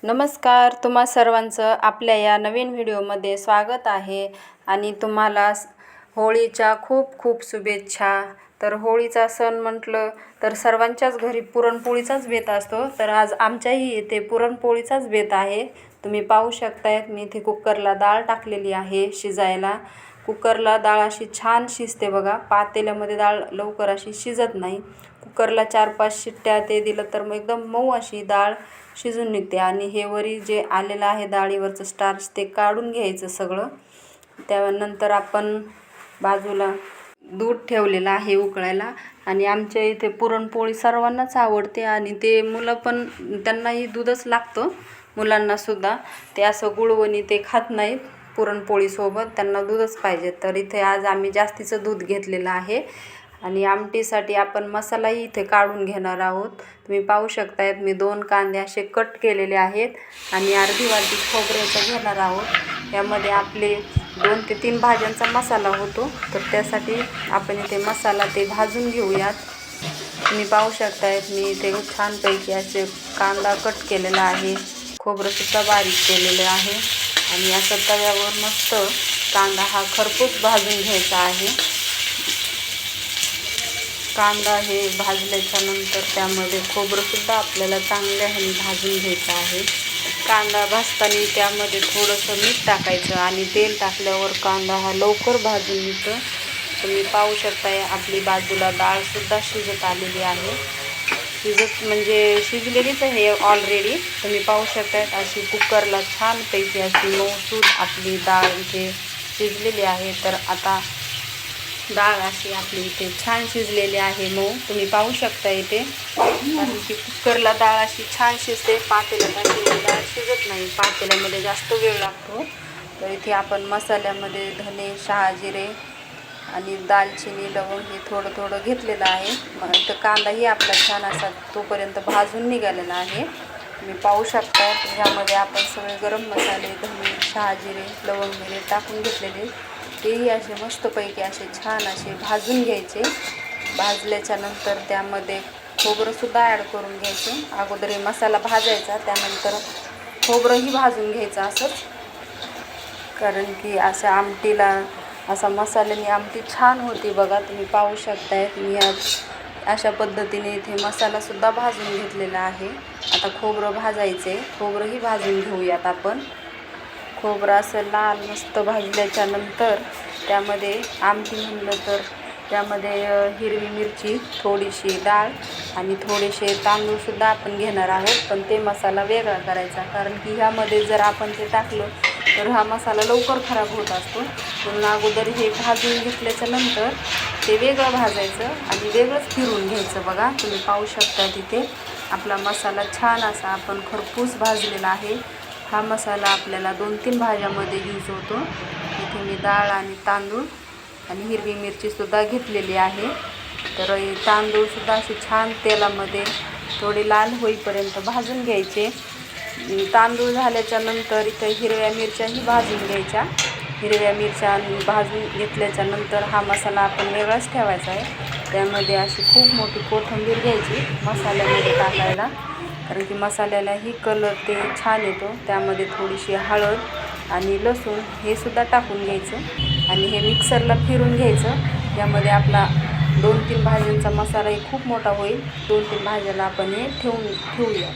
नमस्कार, तुम्हा सर्वांचं आपल्या या नवीन व्हिडिओमध्ये स्वागत आहे आणि तुम्हाला होळीच्या खूप खूप शुभेच्छा। तर होळीचा सण म्हटलं तर सर्वांच्याच घरी पुरणपोळीचाच बेत असतो। तर आज आमच्याही इथे पुरणपोळीचाच बेत आहे। तुम्ही पाहू शकतायत मी इथे कुकरला डाळ टाकलेली आहे शिजायला। कुकरला डाळ अशी छान शिजते बघा, पातेल्यामध्ये डाळ लवकर अशी शिजत नाही। कुकरला 4-5 शिट्ट्या ते दिलं तर मग एकदम मऊ अशी डाळ शिजून निघते। आणि हे वरी जे आलेलं आहे डाळीवरचं स्टार्च ते काढून घ्यायचं सगळं। त्यानंतर आपण बाजूला दूध ठेवलेलं आहे उकळायला। आणि आमच्या इथे पुरणपोळी सर्वांनाच आवडते आणि ते मुलं पण त्यांनाही दूधच लागतं, मुलांना सुद्धा। ते असं गुळवणी ते खात नाहीत, पुरणपोळीसोबत त्यांना दूधच पाहिजे। तर इथे आज आम्ही जास्तीचं दूध घेतलेलं आहे। आणि आमटीसाठी आपण मसालाही इथे काढून घेणार आहोत। तुम्ही पाहू शकतायत मी 2 कांदे असे कट केलेले आहेत आणि अर्धी वाटी खोबऱ्याचं घेणार आहोत। यामध्ये आपले 2 ते 3 भाज्यांचा मसाला होतो। तर त्यासाठी आपण इथे मसाला ते भाजून घेऊयात। तुम्ही पाहू शकतायत मी इथे छानपैकी असे कांदा कट केलेला आहे, खोबरंसुद्धा बारीक केलेलं आहे आणि असं तव्यावर मस्त कांदा हा खरपूस भाजून घ्यायचा आहे। कांदा हे भाजल्याच्या नंतर त्यामध्ये खोबरंसुद्धा आपल्याला चांगल्या ह्याने भाजून घ्यायचं आहे। कांदा भाजताना त्यामध्ये थोडंसं मीठ टाकायचं आणि तेल टाकल्यावर कांदा हा लवकर भाजून निघतो। तुम्ही पाहू शकताय आपली बाजूला डाळसुद्धा शिजत आलेली आहे। म्हणजे शिजलेलीच आहे ऑलरेडी। तुम्ही पाहू शकताय अशी कुकरला छानपैकी अशी मऊसूद आपली डाळ इथे शिजलेली आहे। तर आता डाळ अशी आपली इथे छान शिजलेली आहे मऊ, तुम्ही पाहू शकता इथे। कारण की कुकरला डाळ अशी छान शिजते, पातेल्यात अशी डाळ शिजत नाही, पातेल्यामध्ये जास्त वेळ लागतो। तर इथे आपण मसाल्यामध्ये धने, शहाजिरे आणि दालचिनी, लवंग हे थोडं थोडं घेतलेलं आहे। मग इथं कांदाही आपला छान असा तोपर्यंत भाजून निघालेला आहे। तुम्ही पाहू शकता ह्यामध्ये आपण सगळे गरम मसाले, धने, शहाजिरे, लवंग मिरे टाकून घेतलेले, तेही असे मस्तपैकी असे छान असे भाजून घ्यायचे। भाजल्याच्या नंतर त्यामध्ये खोबरंसुद्धा ॲड करून घ्यायचं। अगोदर हे मसाला भाजायचा, त्यानंतर खोबरंही भाजून घ्यायचं असंच। कारण की अशा आमटीला असा मसाल्याने आमटी छान होती बघा। तुम्ही पाहू शकतायत मी अशा पद्धतीने इथे मसालासुद्धा भाजून घेतलेला आहे। आता खोबरं भाजायचे, खोबरंही भाजून घेऊयात आपण। खोबरं असं लाल मस्त भाजल्याच्या नंतर त्यामध्ये आमटी म्हणलं तर त्यामध्ये हिरवी मिरची, थोडीशी डाळ आणि थोडेसे तांदूळसुद्धा आपण घेणार आहोत। पण ते मसाला वेगळा करायचा, कारण की ह्यामध्ये जर आपण ते टाकलं तर हा मसाला लवकर खराब होत असतो। म्हणून अगोदर हे भाजून घेतल्याच्या नंतर ते वेगळं भाजायचं आणि वेगळंच फिरून घ्यायचं बघा। तुम्ही पाहू शकता तिथे आपला मसाला छान असा आपण खरपूस भाजलेला आहे। हा मसाला आपल्याला 2-3 भाज्यामध्ये यूज होतो। इथे मी डाळ आणि तांदूळ आणि हिरवी मिरचीसुद्धा घेतलेली आहे। तर तांदूळसुद्धा असे छान तेलामध्ये थोडे लाल होईपर्यंत भाजून घ्यायचे। तांदूळ झाल्याच्या नंतर इथं हिरव्या मिरच्याही भाजून घ्यायच्या। हिरव्या मिरच्या भाजून घेतल्याच्या नंतर हा मसाला आपण वेगळाच ठेवायचा आहे। त्यामध्ये अशी खूप मोठी कोथिंबीर घ्यायची मसाल्यामध्ये टाकायला, कारण की मसाल्यालाही कलर ते छान येतो। त्यामध्ये थोडीशी हळद आणि लसूण हे सुद्धा टाकून घ्यायचं आणि हे मिक्सरला फिरून घ्यायचं। यामध्ये आपला 2-3 भाज्यांचा मसालाही खूप मोठा होईल। 2-3 भाज्याला आपण हे ठेवूया।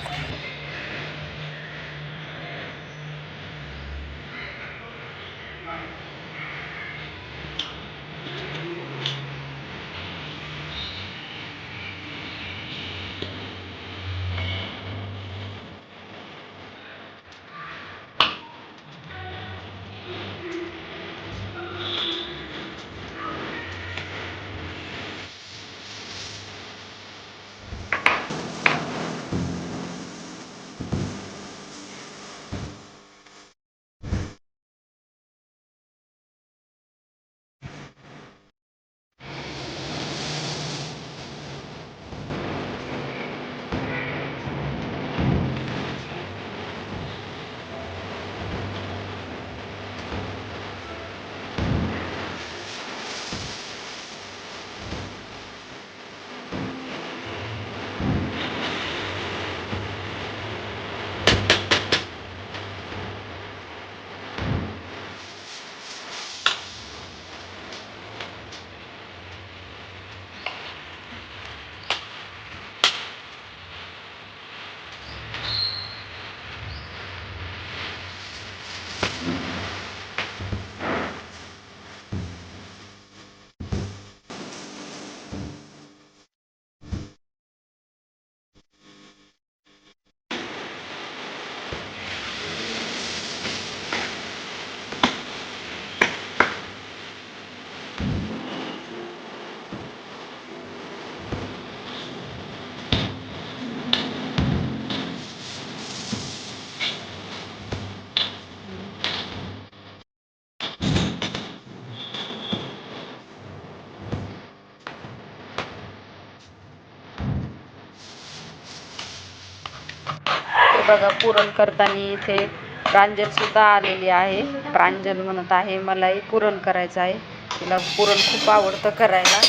बघा पुरण करताना इथे प्रांजल सुद्धा आलेली आहे. प्रांजल म्हणत आहे मलाही पुरण करायचं आहे. तिला पुरण खूप आवडतं करायला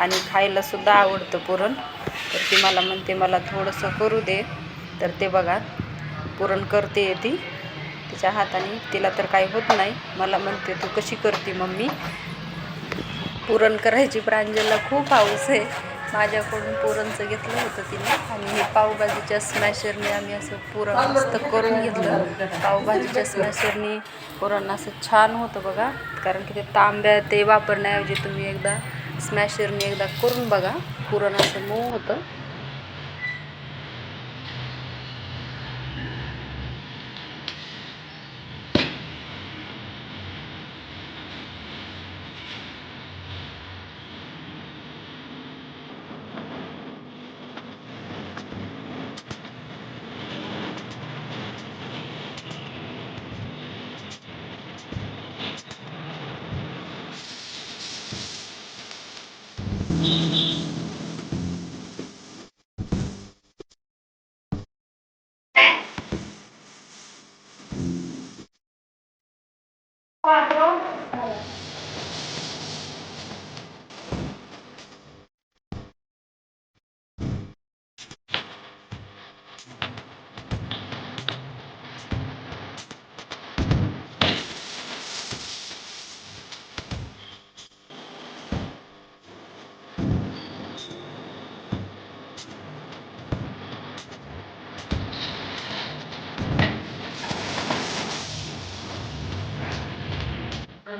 आणि खायला सुद्धा आवडतं पुरण. तर ती मला म्हणते मला थोडंसं करू दे. तर ते बघा पुरण करते ती तिच्या हाताने. तिला तर काही होत नाही. मला म्हणते तू कशी करते मम्मी. पुरण करायची प्रांजलला खूप हौस आहे. माझ्याकडून पुरणचं घेतलं होतं तिने आणि हे पावभाजीच्या स्मॅशरने आम्ही असं पुरण मस्त करून घेतलं. पावभाजीच्या स्मॅशरने पुरण असं छान होतं बघा. कारण की ते तांब्या ते वापरण्याऐवजी तुम्ही एकदा स्मॅशरने एकदा करून बघा. पुरण असं मऊ होतं.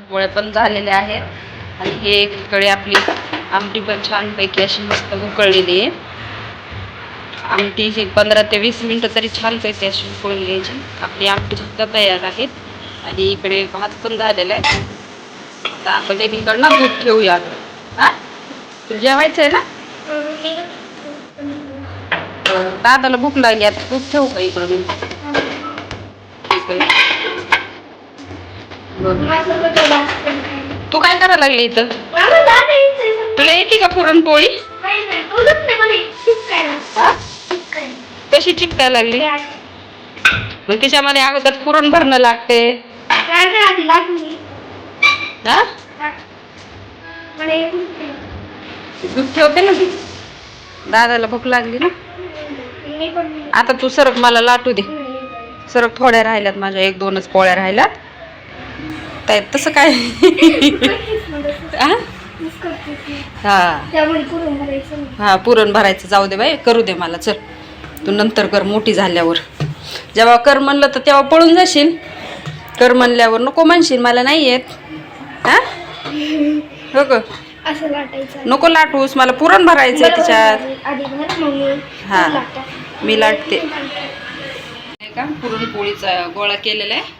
पोळ्या पण झालेल्या आहेत आणि हे इकडे आपली आमटी पण छानपैकी अशी मस्त उकळलेली आहे. आमटी ही 15 ते 20 मिनिटं तरी छानपैकी अशी उकळून घ्यायची. आपली आमटी सुद्धा तयार आहेत आणि इकडे भात पण झालेला आहे. आता आपण एकीकडनं दूध ठेवूया. तुला जेवायचं आहे ना. दादाला भूक लागली आता दूध ठेवू का इकडून. तू काय करायला लागली इथं. तुला येते का पुरणपोळी. कशी चिकटायला लागली. मग त्याच्यामध्ये अगोदर पुरण भरणं लागते. दूध ठेवते ना ती. दादाला भूक लागली ना. आता तू सरक मला लाटू दे. सरक थोड्या राहिल्यात माझ्या 1-2च पोळ्या राहिल्यात. तसं काय. हा पुरण भरायचं जाऊ दे बाई. करू दे मला. चल तू नंतर कर मोठी झाल्यावर. जेव्हा कर म्हणलं तर तेव्हा पळून जाशील. कर म्हणल्यावर नको म्हणशील मला नाही येत. हा हो ग. नको लाटूस. मला पुरण भरायचंय तिच्यात. हा मी लाटते का. पुरणपोळीचा गोळा केलेला आहे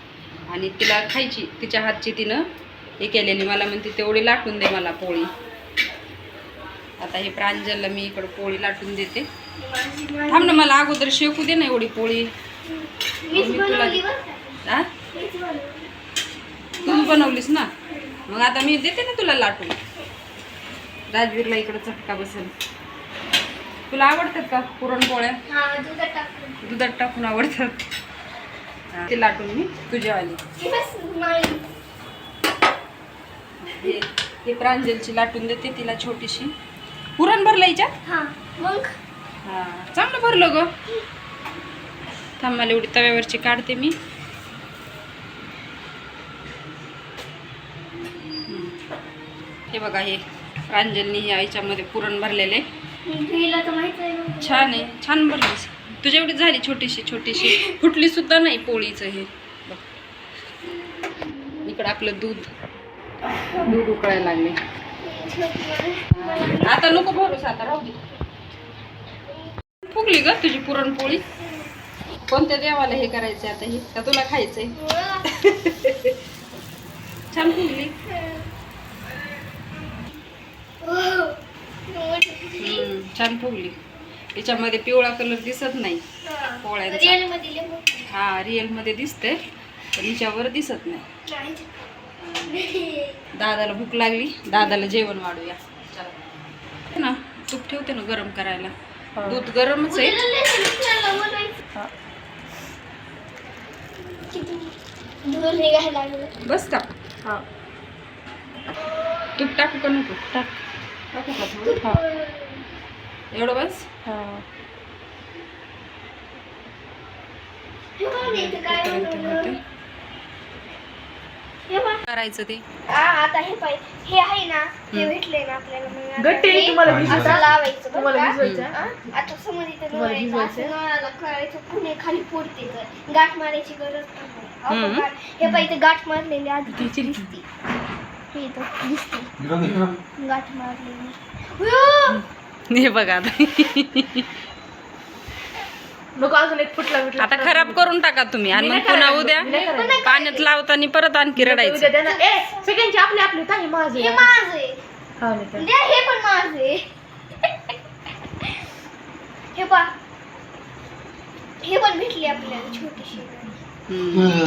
आणि तिला खायची. तिच्या हातची तिनं हे केलेली. मला म्हणते तेवढी लाटून दे मला पोळी. आता हे प्रांजलला मी इकडं पोळी लाटून देते. थांब ना मला अगोदर शेकू दे ना एवढी पोळी. मी तुला तू बनवलीस ना. मग आता मी देते ना तुला लाटून. राजवीरला इकडं चटका बसेल. तुला आवडतात का पुरणपोळ्या. दुधात टाकून आवडतात. ते लाटून मी तुझ्यावाली. हे प्रांजलची लाटून देते तिला छोटीशी. पुरण भरलं हिच्यात. हा चांगलं भरलं ग. थांब मला एवढी तव्यावरची काढते मी. हे बघा हे प्रांजलनी याच्यामध्ये पुरण भरलेले. छान आहे. छान भरलीस. तुझ्या एवढी झाली छोटीशी छोटीशी. फुटली सुद्धा नाही पोळीचं. हे इकडं आपलं दूध उकळायला लागले. आता नको भरूस. आता राहू दे. फुगली ग तुझी पुरणपोळी. कोणत्या देवाला हे करायचं आता. हे का तुला खायचंय. छान फुगली. छान फुगली. याच्यामध्ये पिवळा कलर दिसत नाही पोळ्यांचा. हा रिअल मध्ये दिसतंय पण हिच्यावर दिसत नाही. दादाला भूक लागली. दादाला जेवण वाढूया ना. तूप ठेवते ना गरम करायला. दूध गरमच आहे. धूर निघायला लागलं. बस का? हा तूप टाकू का नको? टाक. टाकू का थोडं? हा. एवढं बस? हा हे बघ ना इथं काय तोपर्यंत बनवलं. होते. हे बघ. करायचं ते आता हे पाय हे आहे ना हे भेटले ना आपल्याला मग आता गट्टे हे तुम्हाला असं भिजवायचं. लावायचं बरं तुम्हाला का? भिजवायचं. हा? आता समोर इथं तुम्हाला नळायचं भिजवायचं. असं नळाला करायचं पुणे खाली फोडते तर गाठ मारायची गरज नाही. आपण हम्म. हे पाय इथं गाठ मारलेली आधी तिची दिसते. हे इथं दिसते गाठ मारलेली. उयो! हे बघा आता. नको अजून एक फुटला बिटला. आता खराब करून टाका तुम्ही आणि मी मग नाही पुन्हा करायचं. उद्या मी नाही करायचं. पाण्यात लावताना परत आणखी उद्या रडायचं. द्या ना. सगळ्यांची आपली आपली ताई माझं हे आहे. माझं आहे. हा नाही का? द्या हे पण माझं आहे. हे पा हे पण भेटली आपल्याला छोटीशी.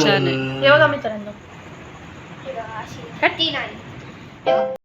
छान आहे. हे बघा मित्रांनो हे बघा अशी 39.